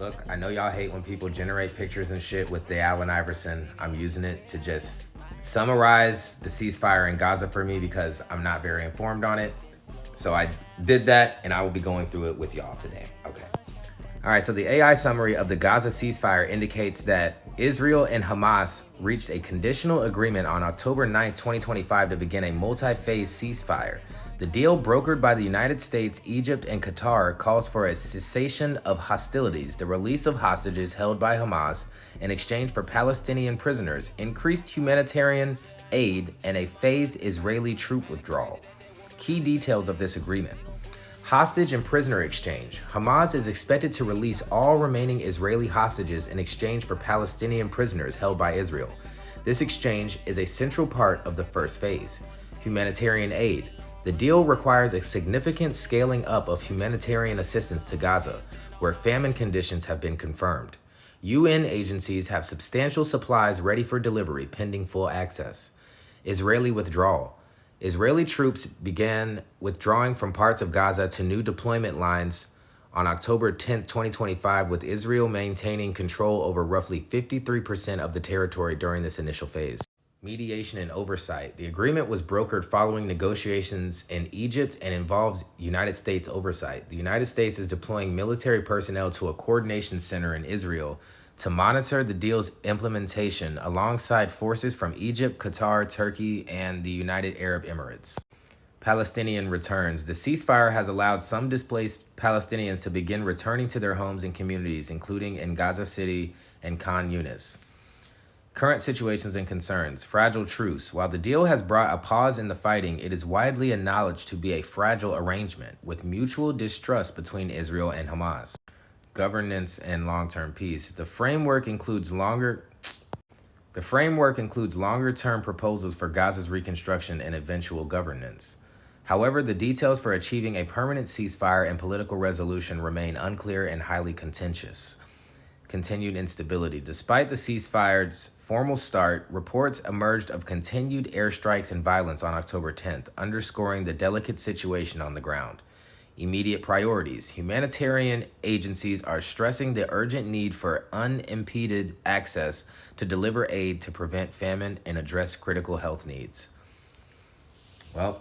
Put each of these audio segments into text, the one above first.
Look, I know y'all hate when people generate pictures and shit with the Allen Iverson. I'm using it to just summarize the ceasefire in Gaza for me because I'm not very informed on it. So I did that, and I will be going through it with y'all today. Okay. All right, so the AI summary of the Gaza ceasefire indicates that Israel and Hamas reached a conditional agreement on October 9, 2025 to begin a multi-phase ceasefire. The deal, brokered by the United States, Egypt, and Qatar, calls for a cessation of hostilities, the release of hostages held by Hamas in exchange for Palestinian prisoners, increased humanitarian aid, and a phased Israeli troop withdrawal. Key details of this agreement. Hostage and prisoner exchange. Hamas is expected to release all remaining Israeli hostages in exchange for Palestinian prisoners held by Israel. This exchange is a central part of the first phase. Humanitarian aid. The deal requires a significant scaling up of humanitarian assistance to Gaza, where famine conditions have been confirmed. UN agencies have substantial supplies ready for delivery pending full access. Israeli withdrawal. Israeli troops began withdrawing from parts of Gaza to new deployment lines on October 10, 2025, with Israel maintaining control over roughly 53% of the territory during this initial phase. Mediation and oversight. The agreement was brokered following negotiations in Egypt and involves United States oversight. The United States is deploying military personnel to a coordination center in Israel to monitor the deal's implementation alongside forces from Egypt, Qatar, Turkey, and the United Arab Emirates. Palestinian returns. The ceasefire has allowed some displaced Palestinians to begin returning to their homes and communities, including in Gaza City and Khan Yunis. Current situations and concerns. Fragile truce. While the deal has brought a pause in the fighting, it is widely acknowledged to be a fragile arrangement with mutual distrust between Israel and Hamas. Governance and long-term peace. The framework includes longer-term proposals for Gaza's reconstruction and eventual governance. However, the details for achieving a permanent ceasefire and political resolution remain unclear and highly contentious. Continued instability. Despite the ceasefire's formal start, reports emerged of continued airstrikes and violence on October 10th, underscoring the delicate situation on the ground. Immediate priorities. Humanitarian agencies are stressing the urgent need for unimpeded access to deliver aid to prevent famine and address critical health needs. Well,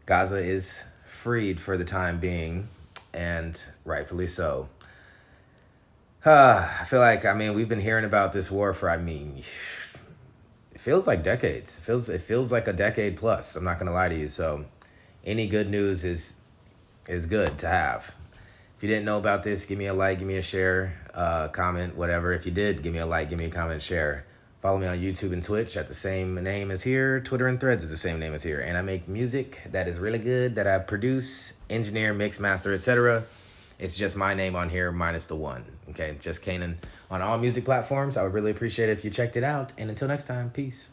Gaza is freed for the time being, and rightfully so. I feel like, we've been hearing about this war for, it feels like decades. It feels like a decade plus. I'm not going to lie to you. So any good news is good to have. If you didn't know about this, give me a like, give me a share, comment, whatever. If you did, give me a like, give me a comment, share. Follow me on YouTube and Twitch at the same name as here. Twitter and Threads is the same name as here. And I make music that is really good, that I produce, engineer, mix, master, etc. It's just my name on here minus the one. Okay, just Kanan on all music platforms. I would really appreciate it if you checked it out. And until next time, peace.